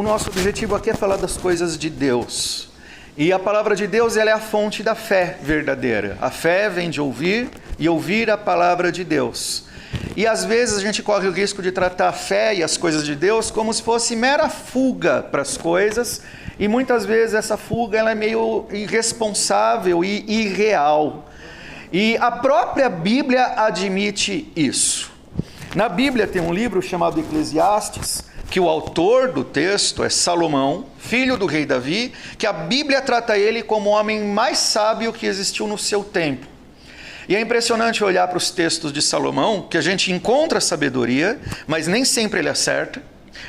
nosso objetivo aqui é falar das coisas de Deus. E a palavra de Deus, ela é a fonte da fé verdadeira. A fé vem de ouvir e ouvir a palavra de Deus. E às vezes a gente corre o risco de tratar a fé e as coisas de Deus como se fosse mera fuga para as coisas. E muitas vezes essa fuga ela é meio irresponsável e irreal. E a própria Bíblia admite isso. Na Bíblia tem um livro chamado Eclesiastes, que o autor do texto é Salomão, filho do rei Davi, que a Bíblia trata ele como o homem mais sábio que existiu no seu tempo. E é impressionante olhar para os textos de Salomão, que a gente encontra sabedoria, mas nem sempre ele acerta,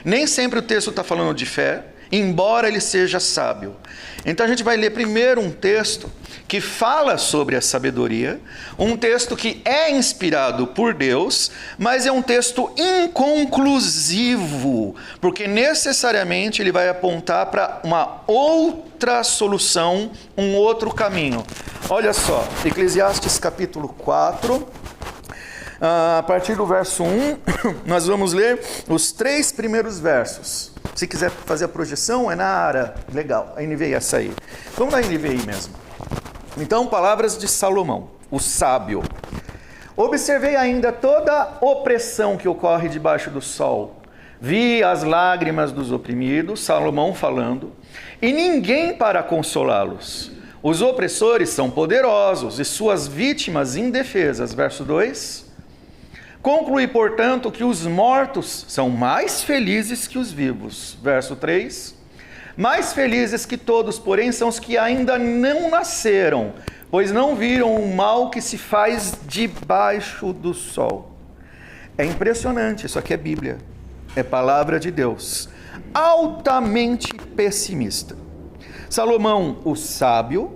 nem sempre o texto está falando de fé, embora ele seja sábio. Então a gente vai ler primeiro um texto que fala sobre a sabedoria, um texto que é inspirado por Deus, mas é um texto inconclusivo, porque necessariamente ele vai apontar para uma outra solução, um outro caminho. Olha só, Eclesiastes capítulo 4, a partir do verso 1, nós vamos ler os 3 primeiros versos. Se quiser fazer a projeção, é na ARA. Legal, a NVI é essa aí. Vamos na NVI mesmo. Então, palavras de Salomão, o sábio. Observei ainda toda a opressão que ocorre debaixo do sol. Vi as lágrimas dos oprimidos, Salomão falando, e ninguém para consolá-los. Os opressores são poderosos e suas vítimas indefesas. Verso 2. Concluí, portanto, que os mortos são mais felizes que os vivos. Verso 3. Mais felizes que todos, porém, são os que ainda não nasceram, pois não viram o mal que se faz debaixo do sol. É impressionante, isso aqui é Bíblia, é palavra de Deus, altamente pessimista. Salomão, o sábio,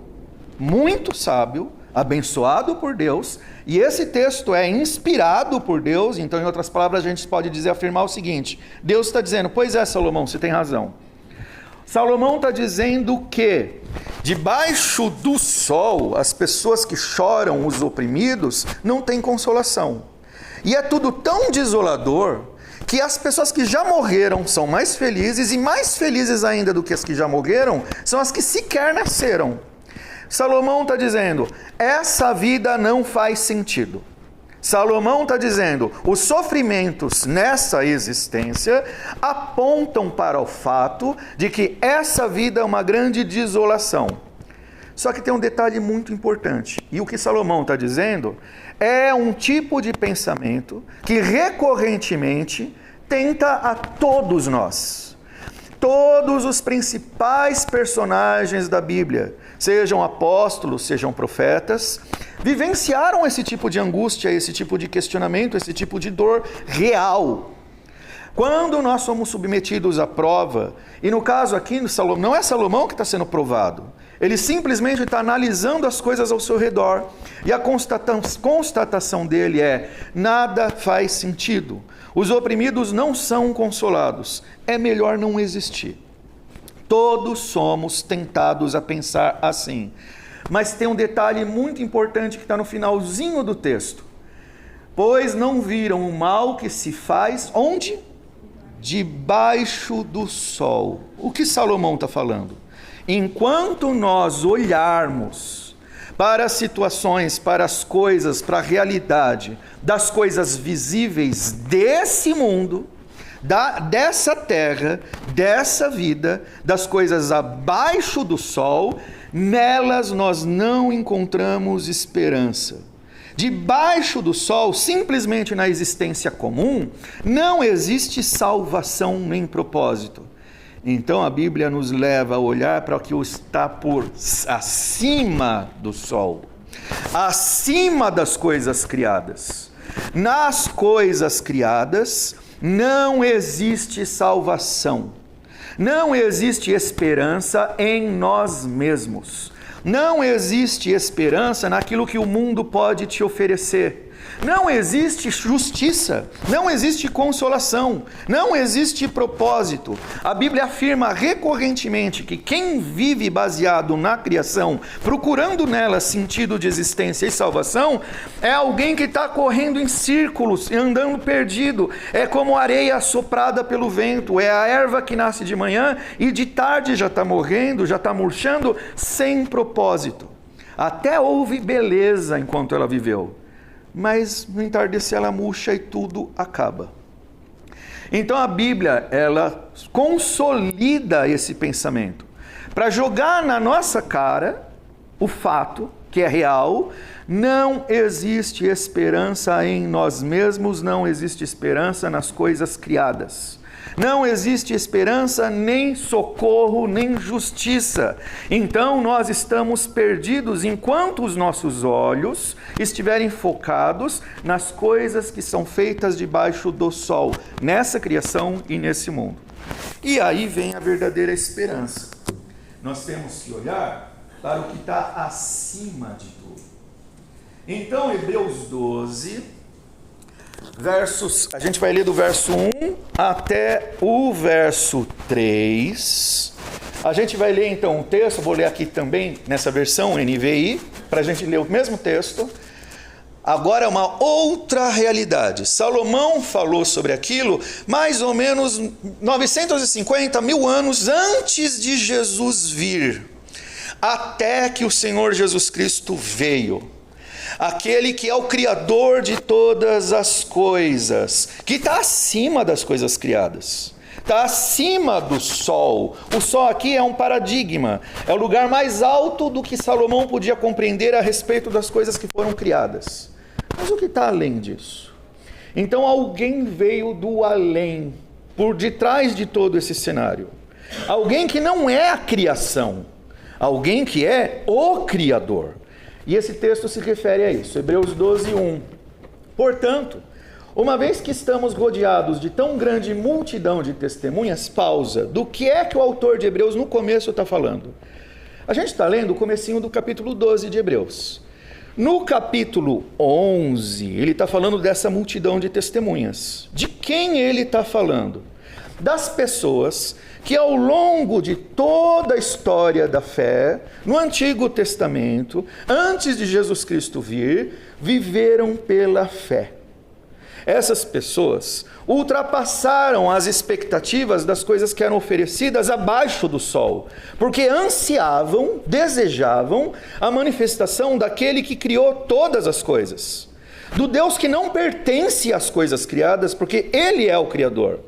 muito sábio, abençoado por Deus, e esse texto é inspirado por Deus, então, em outras palavras, a gente pode dizer, afirmar o seguinte: Deus está dizendo, pois é, Salomão, você tem razão. Salomão está dizendo que, debaixo do sol, as pessoas que choram, os oprimidos, não têm consolação. E é tudo tão desolador que as pessoas que já morreram são mais felizes, e mais felizes ainda do que as que já morreram são as que sequer nasceram. Salomão está dizendo, essa vida não faz sentido. Salomão está dizendo, os sofrimentos nessa existência apontam para o fato de que essa vida é uma grande desolação. Só que tem um detalhe muito importante, e o que Salomão está dizendo é um tipo de pensamento que recorrentemente tenta a todos nós. Todos os principais personagens da Bíblia, sejam apóstolos, sejam profetas, vivenciaram esse tipo de angústia, esse tipo de questionamento, esse tipo de dor real. Quando nós somos submetidos à prova, e no caso aqui, não é Salomão que está sendo provado, ele simplesmente está analisando as coisas ao seu redor, e a constatação dele é, nada faz sentido, os oprimidos não são consolados, é melhor não existir. Todos somos tentados a pensar assim. Mas tem um detalhe muito importante que está no finalzinho do texto. Pois não viram o mal que se faz, onde? Debaixo do sol. O que Salomão está falando? Enquanto nós olharmos para as situações, para as coisas, para a realidade, das coisas visíveis desse mundo, dessa terra, dessa vida, das coisas abaixo do sol, nelas nós não encontramos esperança. Debaixo do sol, simplesmente na existência comum, não existe salvação nem propósito. Então a Bíblia nos leva a olhar para o que está por acima do sol, acima das coisas criadas. Nas coisas criadas não existe salvação, não existe esperança em nós mesmos, não existe esperança naquilo que o mundo pode te oferecer, não existe justiça, não existe consolação, não existe propósito. A Bíblia afirma recorrentemente que quem vive baseado na criação, procurando nela sentido de existência e salvação, é alguém que está correndo em círculos e andando perdido. É como areia assoprada pelo vento, é a erva que nasce de manhã e de tarde já está morrendo, já está murchando, sem propósito. Até houve beleza enquanto ela viveu, mas no entardecer ela murcha e tudo acaba. Então a Bíblia, ela consolida esse pensamento, para jogar na nossa cara o fato, que é real, não existe esperança em nós mesmos, não existe esperança nas coisas criadas. Não existe esperança, nem socorro, nem justiça. Então nós estamos perdidos enquanto os nossos olhos estiverem focados nas coisas que são feitas debaixo do sol, nessa criação e nesse mundo. E aí vem a verdadeira esperança. Nós temos que olhar para o que está acima de tudo. Então, Hebreus 12... a gente vai ler do verso 1 até o verso 3. A gente vai ler então o texto, vou ler aqui também nessa versão NVI, para a gente ler o mesmo texto. Agora é uma outra realidade. Salomão falou sobre aquilo mais ou menos 950 mil anos antes de Jesus vir, até que o Senhor Jesus Cristo veio. Aquele que é o Criador de todas as coisas, que está acima das coisas criadas, está acima do sol. O sol aqui é um paradigma, é o lugar mais alto do que Salomão podia compreender a respeito das coisas que foram criadas. Mas o que está além disso? Então alguém veio do além, por detrás de todo esse cenário. Alguém que não é a criação, alguém que é o Criador. E esse texto se refere a isso, Hebreus 12, 1. Portanto, uma vez que estamos rodeados de tão grande multidão de testemunhas, pausa, do que é que o autor de Hebreus no começo está falando? A gente está lendo o comecinho do capítulo 12 de Hebreus. No capítulo 11, ele está falando dessa multidão de testemunhas. De quem ele está falando? Das pessoas que ao longo de toda a história da fé, no Antigo Testamento, antes de Jesus Cristo vir, viveram pela fé. Essas pessoas ultrapassaram as expectativas das coisas que eram oferecidas abaixo do sol, porque ansiavam, desejavam a manifestação daquele que criou todas as coisas, do Deus que não pertence às coisas criadas, porque Ele é o Criador.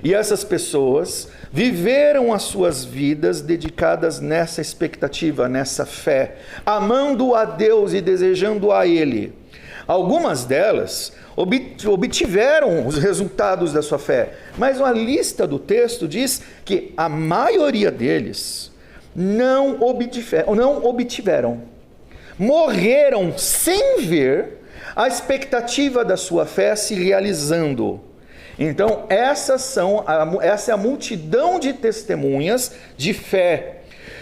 E essas pessoas viveram as suas vidas dedicadas nessa expectativa, nessa fé, amando a Deus e desejando a Ele. Algumas delas obtiveram os resultados da sua fé, mas a lista do texto diz que a maioria deles não obtiveram. Morreram sem ver a expectativa da sua fé se realizando. Então, essa é a multidão de testemunhas de fé.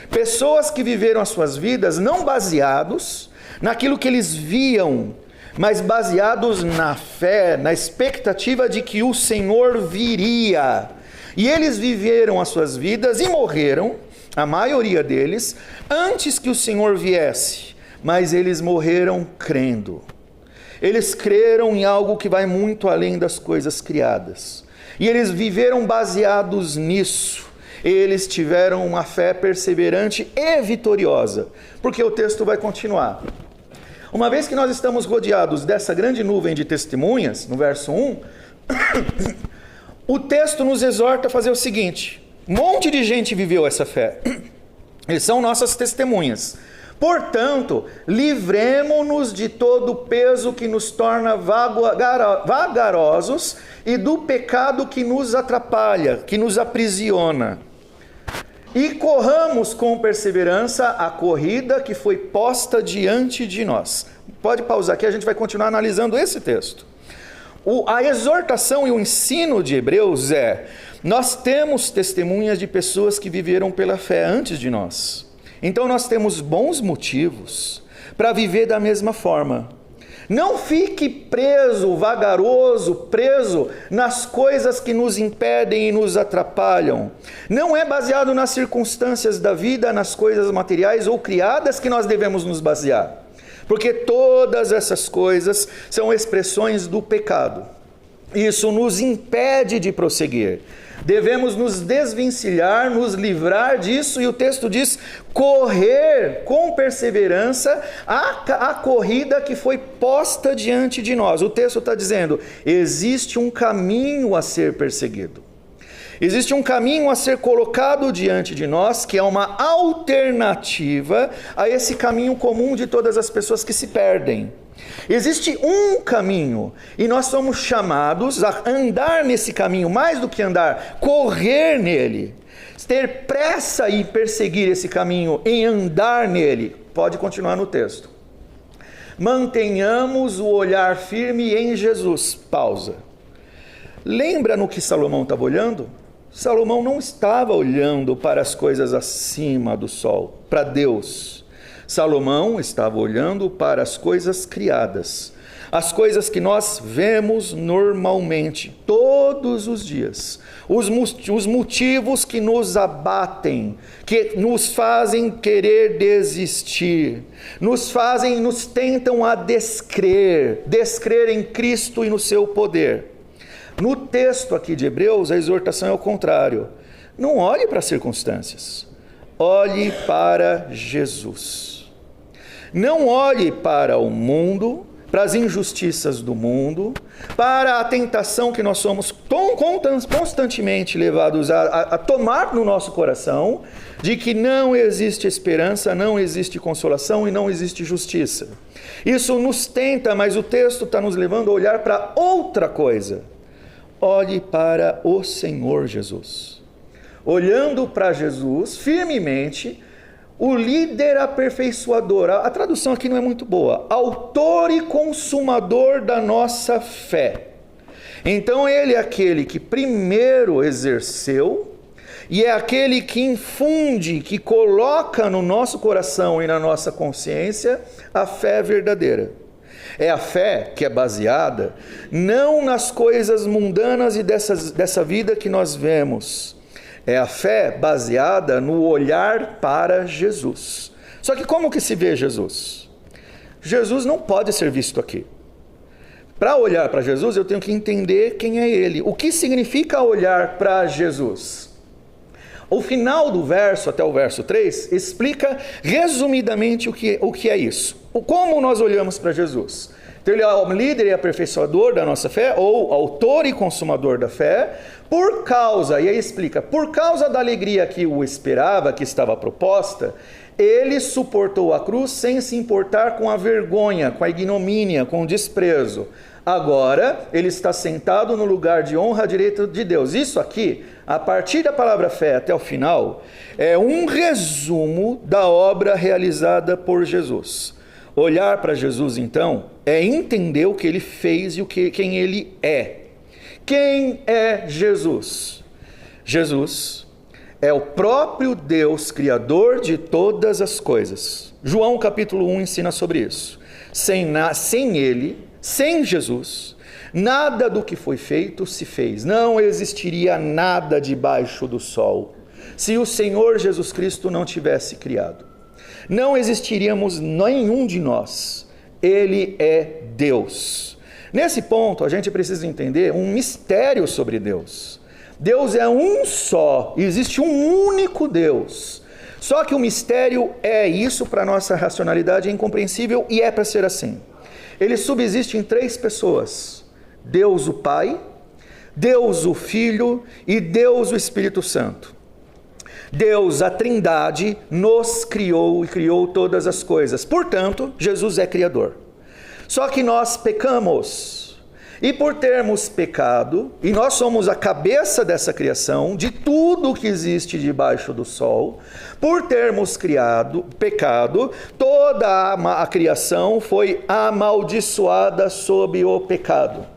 Pessoas que viveram as suas vidas não baseados naquilo que eles viam, mas baseados na fé, na expectativa de que o Senhor viria. E eles viveram as suas vidas e morreram, a maioria deles, antes que o Senhor viesse. Mas eles morreram crendo. Eles creram em algo que vai muito além das coisas criadas. E eles viveram baseados nisso. Eles tiveram uma fé perseverante e vitoriosa. Porque o texto vai continuar. Uma vez que nós estamos rodeados dessa grande nuvem de testemunhas, no verso 1, o texto nos exorta a fazer o seguinte: um monte de gente viveu essa fé. Eles são nossas testemunhas. Portanto, livremo-nos de todo o peso que nos torna vagarosos e do pecado que nos atrapalha, que nos aprisiona. E corramos com perseverança a corrida que foi posta diante de nós. Pode pausar aqui, a gente vai continuar analisando esse texto. A exortação e o ensino de Hebreus é: nós temos testemunhas de pessoas que viveram pela fé antes de nós. Então nós temos bons motivos para viver da mesma forma. Não fique preso, vagaroso, preso nas coisas que nos impedem e nos atrapalham. Não é baseado nas circunstâncias da vida, nas coisas materiais ou criadas que nós devemos nos basear. Porque todas essas coisas são expressões do pecado. Isso nos impede de prosseguir. Devemos nos desvencilhar, nos livrar disso, e o texto diz: correr com perseverança a corrida que foi posta diante de nós. O texto está dizendo: existe um caminho a ser perseguido. Existe um caminho a ser colocado diante de nós, que é uma alternativa a esse caminho comum de todas as pessoas que se perdem. Existe um caminho, e nós somos chamados a andar nesse caminho, mais do que andar, correr nele, ter pressa em perseguir esse caminho, em andar nele. Pode continuar no texto. Mantenhamos o olhar firme em Jesus. Pausa. Lembra no que Salomão estava olhando? Salomão não estava olhando para as coisas acima do sol, para Deus. Salomão estava olhando para as coisas criadas, as coisas que nós vemos normalmente, todos os dias, os motivos que nos abatem, que nos fazem querer desistir, nos tentam a descrer em Cristo e no seu poder. No texto aqui de Hebreus, a exortação é o contrário. Não olhe para as circunstâncias, olhe para Jesus. Não olhe para o mundo, para as injustiças do mundo, para a tentação que nós somos constantemente levados a tomar no nosso coração, de que não existe esperança, não existe consolação e não existe justiça. Isso nos tenta, mas o texto está nos levando a olhar para outra coisa. Olhe para o Senhor Jesus. Olhando para Jesus firmemente, o líder aperfeiçoador, a tradução aqui não é muito boa, autor e consumador da nossa fé. Então ele é aquele que primeiro exerceu, e é aquele que infunde, que coloca no nosso coração e na nossa consciência a fé verdadeira. É a fé que é baseada não nas coisas mundanas e dessa vida que nós vemos. É a fé baseada no olhar para Jesus. Só que como que se vê Jesus? Jesus não pode ser visto aqui. Para olhar para Jesus, eu tenho que entender quem é Ele. O que significa olhar para Jesus? O final do verso, até o verso 3, explica resumidamente o que é isso. Como nós olhamos para Jesus? Então ele é o líder e aperfeiçoador da nossa fé, ou autor e consumador da fé, por causa, e aí explica, por causa da alegria que o esperava, que estava proposta, ele suportou a cruz sem se importar com a vergonha, com a ignomínia, com o desprezo. Agora, ele está sentado no lugar de honra à direita de Deus. Isso aqui, a partir da palavra fé até o final, é um resumo da obra realizada por Jesus. Olhar para Jesus, então, é entender o que ele fez e quem ele é. Quem é Jesus? Jesus é o próprio Deus, Criador de todas as coisas. João capítulo 1 ensina sobre isso. Sem ele, sem Jesus, nada do que foi feito se fez. Não existiria nada debaixo do sol se o Senhor Jesus Cristo não tivesse criado. Não existiríamos nenhum de nós. Ele é Deus. Nesse ponto, a gente precisa entender um mistério sobre Deus. Deus é um só, existe um único Deus. Só que o mistério é isso, para a nossa racionalidade é incompreensível, e é para ser assim. Ele subsiste em 3 pessoas: Deus o Pai, Deus o Filho e Deus o Espírito Santo. Deus, a Trindade, nos criou e criou todas as coisas. Portanto, Jesus é Criador. Só que nós pecamos. E por termos pecado, e nós somos a cabeça dessa criação, de tudo que existe debaixo do sol, por termos pecado, toda a criação foi amaldiçoada sob o pecado.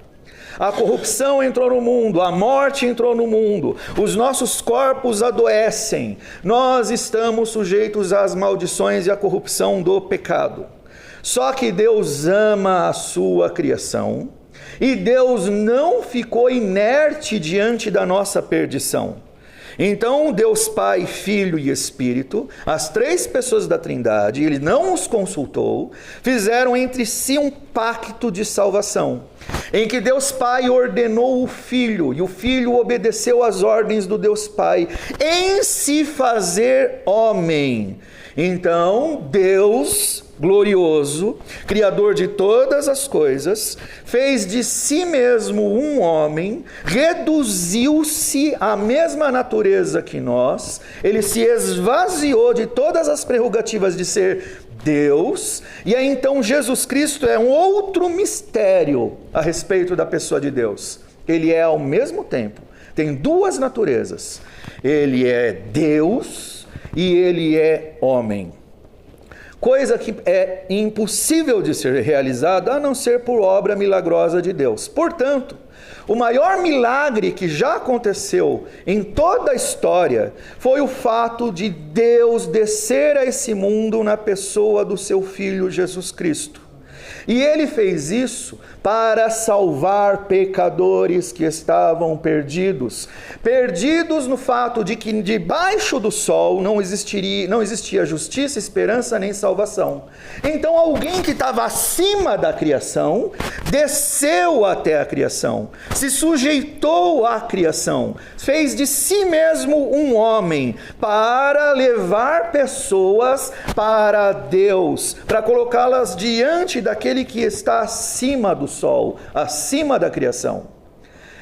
A corrupção entrou no mundo, a morte entrou no mundo, os nossos corpos adoecem, nós estamos sujeitos às maldições e à corrupção do pecado. Só que Deus ama a sua criação e Deus não ficou inerte diante da nossa perdição. Então Deus Pai, Filho e Espírito, as três pessoas da Trindade, Ele não os consultou, fizeram entre si um pacto de salvação, em que Deus Pai ordenou o Filho, e o Filho obedeceu às ordens do Deus Pai, em se fazer homem. Então Deus glorioso, Criador de todas as coisas, fez de si mesmo um homem, reduziu-se à mesma natureza que nós, ele se esvaziou de todas as prerrogativas de ser Deus, e aí então Jesus Cristo é um outro mistério a respeito da pessoa de Deus. Ele é ao mesmo tempo, tem duas naturezas, ele é Deus e ele é homem. Coisa que é impossível de ser realizada a não ser por obra milagrosa de Deus. Portanto, o maior milagre que já aconteceu em toda a história foi o fato de Deus descer a esse mundo na pessoa do seu Filho Jesus Cristo. E Ele fez isso para salvar pecadores que estavam perdidos. Perdidos no fato de que debaixo do sol não existia justiça, esperança nem salvação. Então alguém que estava acima da criação, desceu até a criação, se sujeitou à criação, fez de si mesmo um homem, para levar pessoas para Deus, para colocá-las diante daquele que está acima do sol, acima da criação.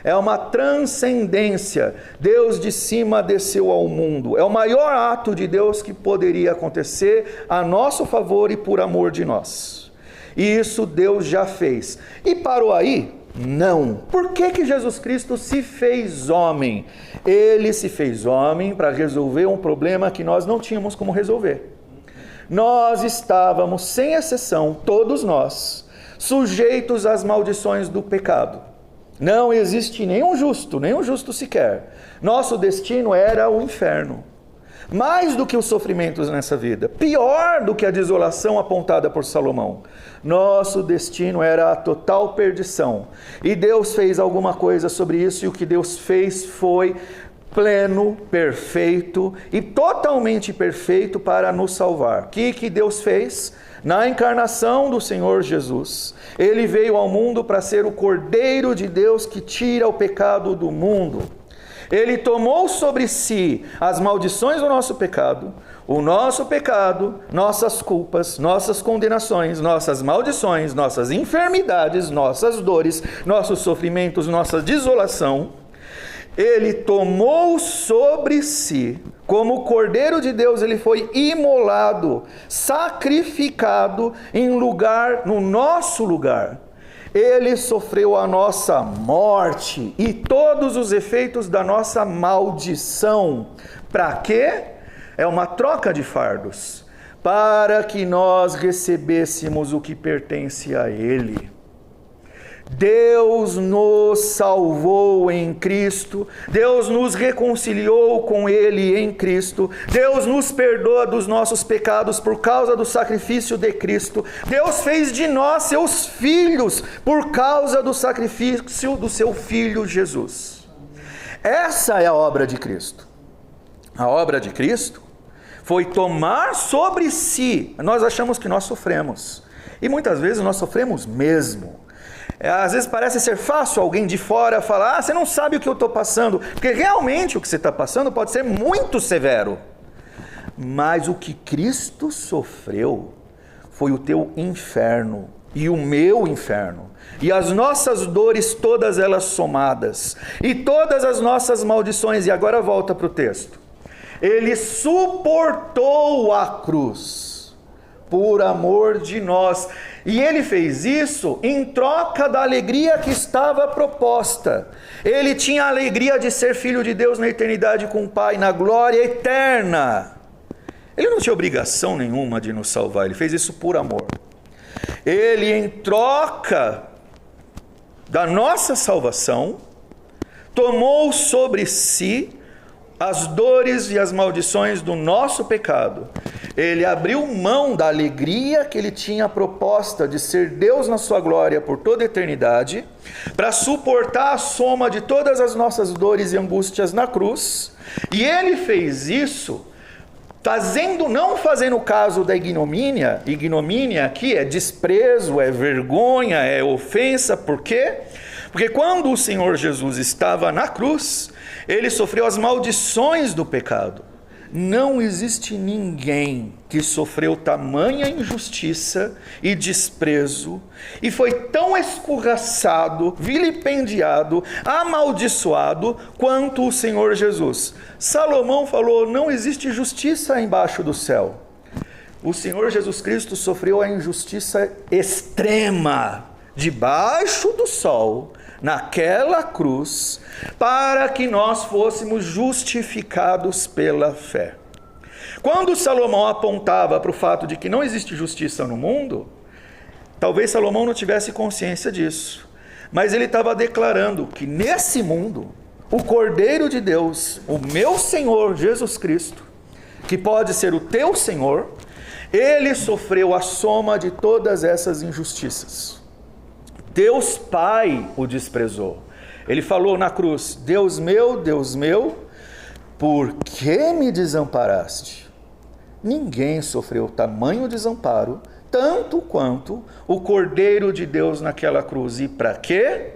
É uma transcendência. Deus de cima desceu ao mundo. É o maior ato de Deus que poderia acontecer a nosso favor e por amor de nós. E isso Deus já fez. E parou aí? Não. Por que Jesus Cristo se fez homem? Ele se fez homem para resolver um problema que nós não tínhamos como resolver. Nós estávamos, sem exceção, todos nós, sujeitos às maldições do pecado. Não existe nenhum justo sequer. Nosso destino era o inferno. Mais do que os sofrimentos nessa vida, pior do que a desolação apontada por Salomão. Nosso destino era a total perdição. E Deus fez alguma coisa sobre isso, e o que Deus fez foi pleno, perfeito e totalmente perfeito para nos salvar. O que Deus fez? Na encarnação do Senhor Jesus, Ele veio ao mundo para ser o Cordeiro de Deus que tira o pecado do mundo. Ele tomou sobre si as maldições do nosso pecado, o nosso pecado, nossas culpas, nossas condenações, nossas maldições, nossas enfermidades, nossas dores, nossos sofrimentos, nossa desolação. Ele tomou sobre si, como Cordeiro de Deus, ele foi imolado, sacrificado no nosso lugar. Ele sofreu a nossa morte e todos os efeitos da nossa maldição. Para quê? É uma troca de fardos, para que nós recebêssemos o que pertence a Ele. Deus nos salvou em Cristo, Deus nos reconciliou com Ele em Cristo, Deus nos perdoa dos nossos pecados por causa do sacrifício de Cristo, Deus fez de nós seus filhos por causa do sacrifício do seu Filho Jesus. Essa é a obra de Cristo. A obra de Cristo foi tomar sobre si. Nós achamos que nós sofremos, e muitas vezes nós sofremos mesmo. Às vezes parece ser fácil alguém de fora falar: você não sabe o que eu estou passando, porque realmente o que você está passando pode ser muito severo. Mas o que Cristo sofreu foi o teu inferno e o meu inferno, e as nossas dores, todas elas somadas, e todas as nossas maldições. E agora volta para o texto. Ele suportou a cruz por amor de nós. E Ele fez isso em troca da alegria que estava proposta. Ele tinha a alegria de ser Filho de Deus na eternidade com o Pai, na glória eterna. Ele não tinha obrigação nenhuma de nos salvar, Ele fez isso por amor. Ele, em troca da nossa salvação, tomou sobre si as dores e as maldições do nosso pecado. Ele abriu mão da alegria que ele tinha proposta de ser Deus na sua glória por toda a eternidade, para suportar a soma de todas as nossas dores e angústias na cruz. E ele fez isso não fazendo caso da ignomínia. Ignomínia aqui é desprezo, é vergonha, é ofensa. Por quê? Porque quando o Senhor Jesus estava na cruz, ele sofreu as maldições do pecado. Não existe ninguém que sofreu tamanha injustiça e desprezo e foi tão escorraçado, vilipendiado, amaldiçoado quanto o Senhor Jesus. Salomão falou: não existe justiça embaixo do céu. O Senhor Jesus Cristo sofreu a injustiça extrema debaixo do sol, naquela cruz, para que nós fôssemos justificados pela fé. Quando Salomão apontava para o fato de que não existe justiça no mundo, talvez Salomão não tivesse consciência disso, mas ele estava declarando que nesse mundo, o Cordeiro de Deus, o meu Senhor Jesus Cristo, que pode ser o teu Senhor, ele sofreu a soma de todas essas injustiças. Deus Pai o desprezou. Ele falou na cruz: Deus meu, por que me desamparaste? Ninguém sofreu tamanho desamparo, tanto quanto o Cordeiro de Deus naquela cruz. E para quê?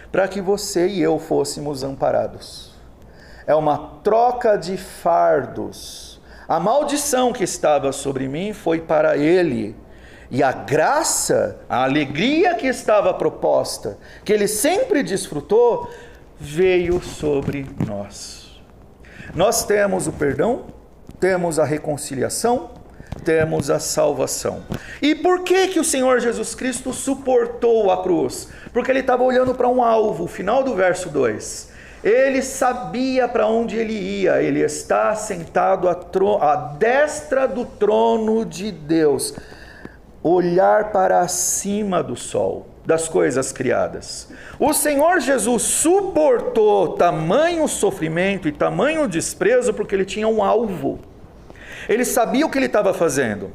Para que você e eu fôssemos amparados. É uma troca de fardos. A maldição que estava sobre mim foi para ele. E a graça, a alegria que estava proposta, que ele sempre desfrutou, veio sobre nós. Nós temos o perdão, temos a reconciliação, temos a salvação. E por que o Senhor Jesus Cristo suportou a cruz? Porque ele estava olhando para um alvo, o final do verso 2. Ele sabia para onde ele ia. Ele está sentado à destra do trono de Deus. Olhar para acima do sol, das coisas criadas. O Senhor Jesus suportou tamanho sofrimento e tamanho desprezo porque ele tinha um alvo. Ele sabia o que ele estava fazendo.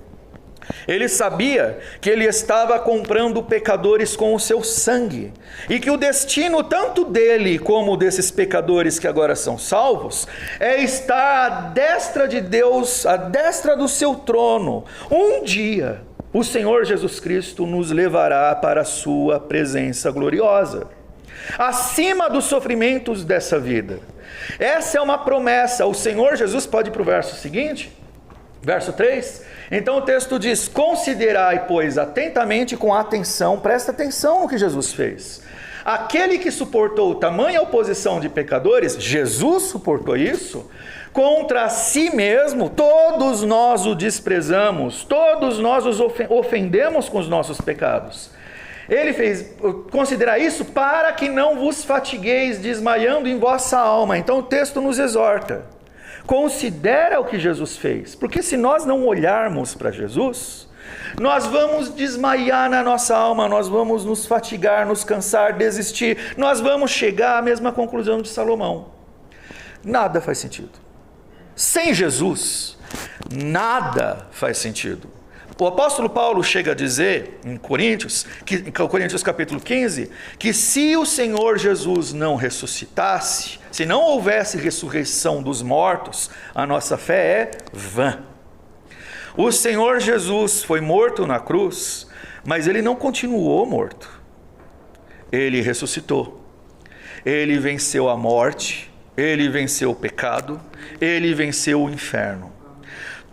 Ele sabia que ele estava comprando pecadores com o seu sangue, e que o destino tanto dele como desses pecadores que agora são salvos é estar à destra de Deus, à destra do seu trono. Um dia o Senhor Jesus Cristo nos levará para a sua presença gloriosa, acima dos sofrimentos dessa vida. Essa é uma promessa. O Senhor Jesus, pode ir para o verso seguinte, verso 3. Então o texto diz: considerai, pois, atentamente, com atenção, presta atenção no que Jesus fez. Aquele que suportou tamanha oposição de pecadores, Jesus suportou isso, contra si mesmo, todos nós o desprezamos, todos nós os ofendemos com os nossos pecados. Ele fez considerar isso para que não vos fatigueis desmaiando em vossa alma. Então o texto nos exorta: considera o que Jesus fez, porque se nós não olharmos para Jesus, nós vamos desmaiar na nossa alma, nós vamos nos fatigar, nos cansar, desistir, nós vamos chegar à mesma conclusão de Salomão. Nada faz sentido. Sem Jesus, nada faz sentido. O apóstolo Paulo chega a dizer em Coríntios capítulo 15, que se o Senhor Jesus não ressuscitasse, se não houvesse ressurreição dos mortos, a nossa fé é vã. O Senhor Jesus foi morto na cruz, mas ele não continuou morto. Ele ressuscitou. Ele venceu a morte, ele venceu o pecado, ele venceu o inferno.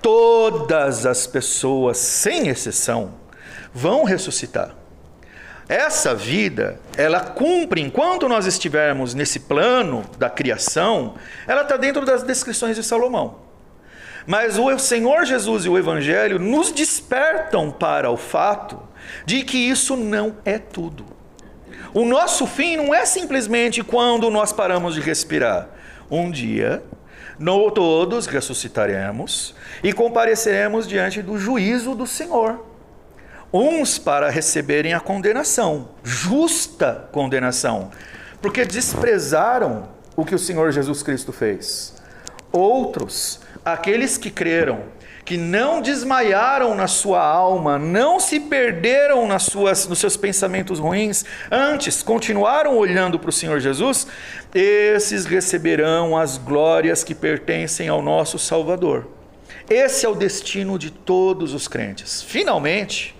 Todas as pessoas, sem exceção, vão ressuscitar. Essa vida, ela cumpre, enquanto nós estivermos nesse plano da criação, ela está dentro das descrições de Salomão. Mas o Senhor Jesus e o Evangelho nos despertam para o fato de que isso não é tudo. O nosso fim não é simplesmente quando nós paramos de respirar. Um dia, todos ressuscitaremos e compareceremos diante do juízo do Senhor. Uns para receberem a condenação, justa condenação, porque desprezaram o que o Senhor Jesus Cristo fez. Outros aqueles que creram, que não desmaiaram na sua alma, não se perderam nos seus pensamentos ruins, antes continuaram olhando para o Senhor Jesus, esses receberão as glórias que pertencem ao nosso Salvador. Esse é o destino de todos os crentes. Finalmente,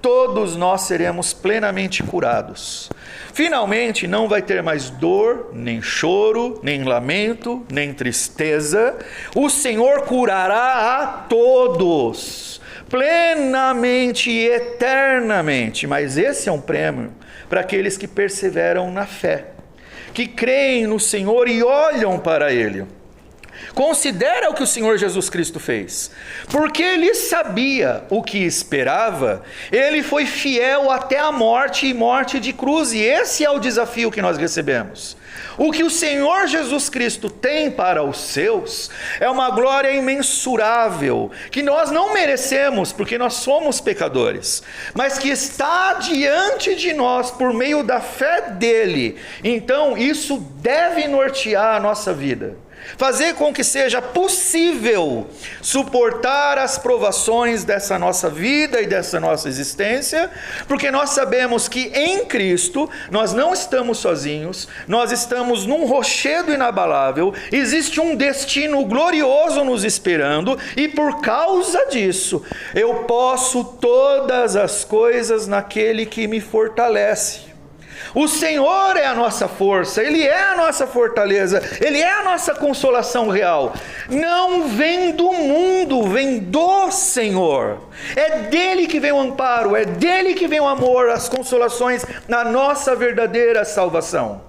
todos nós seremos plenamente curados. Finalmente, não vai ter mais dor, nem choro, nem lamento, nem tristeza. O Senhor curará a todos, plenamente e eternamente. Mas esse é um prêmio para aqueles que perseveram na fé, que creem no Senhor e olham para Ele. Considera o que o Senhor Jesus Cristo fez. Porque Ele sabia o que esperava, Ele foi fiel até a morte e morte de cruz. E esse é o desafio que nós recebemos. O que o Senhor Jesus Cristo tem para os seus é uma glória imensurável, que nós não merecemos, porque nós somos pecadores, mas que está diante de nós por meio da fé dEle. Então isso deve nortear a nossa vida, fazer com que seja possível suportar as provações dessa nossa vida e dessa nossa existência, porque nós sabemos que em Cristo nós não estamos sozinhos, nós estamos num rochedo inabalável, existe um destino glorioso nos esperando, e por causa disso eu posso todas as coisas naquele que me fortalece. O Senhor é a nossa força, Ele é a nossa fortaleza, Ele é a nossa consolação real. Não vem do mundo, vem do Senhor. É dEle que vem o amparo, é dEle que vem o amor, as consolações, na nossa verdadeira salvação.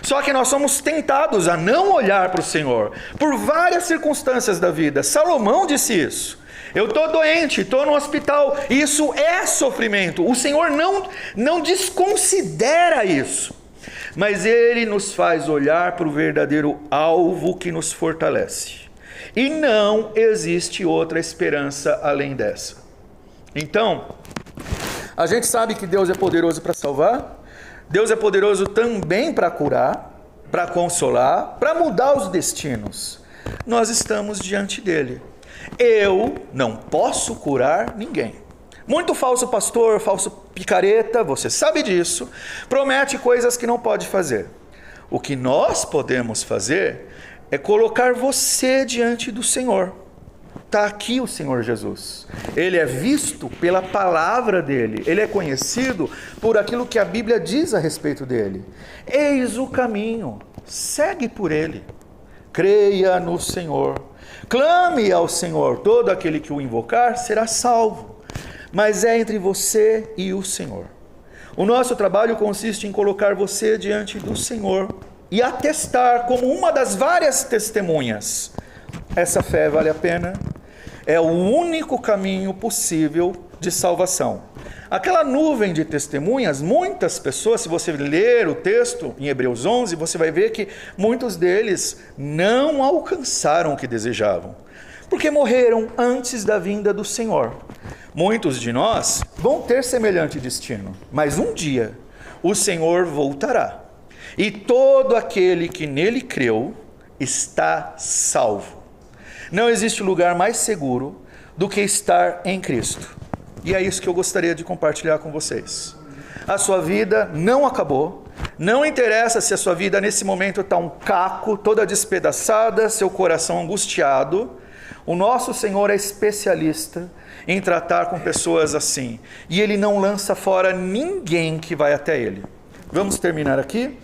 Só que nós somos tentados a não olhar para o Senhor, por várias circunstâncias da vida. Salomão disse isso. Eu estou doente, estou no hospital, isso é sofrimento. O Senhor não desconsidera isso, mas Ele nos faz olhar para o verdadeiro alvo que nos fortalece. E não existe outra esperança além dessa. Então, a gente sabe que Deus é poderoso para salvar, Deus é poderoso também para curar, para consolar, para mudar os destinos. Nós estamos diante dEle. Eu não posso curar ninguém. Muito falso pastor, falso picareta, você sabe disso, promete coisas que não pode fazer. O que nós podemos fazer é colocar você diante do Senhor. Está aqui o Senhor Jesus. Ele é visto pela palavra dele. Ele é conhecido por aquilo que a Bíblia diz a respeito dele. Eis o caminho, segue por ele. Creia no Senhor. Clame ao Senhor, todo aquele que o invocar será salvo, mas é entre você e o Senhor. O nosso trabalho consiste em colocar você diante do Senhor e atestar como uma das várias testemunhas. Essa fé vale a pena, é o único caminho possível de salvação. Aquela nuvem de testemunhas, muitas pessoas, se você ler o texto em Hebreus 11, você vai ver que muitos deles não alcançaram o que desejavam, porque morreram antes da vinda do Senhor. Muitos de nós vão ter semelhante destino, mas um dia o Senhor voltará, e todo aquele que nele creu está salvo. Não existe lugar mais seguro do que estar em Cristo. E é isso que eu gostaria de compartilhar com vocês. A sua vida não acabou. Não interessa se a sua vida nesse momento está um caco, toda despedaçada, seu coração angustiado. O nosso Senhor é especialista em tratar com pessoas assim. E Ele não lança fora ninguém que vai até Ele. Vamos terminar aqui?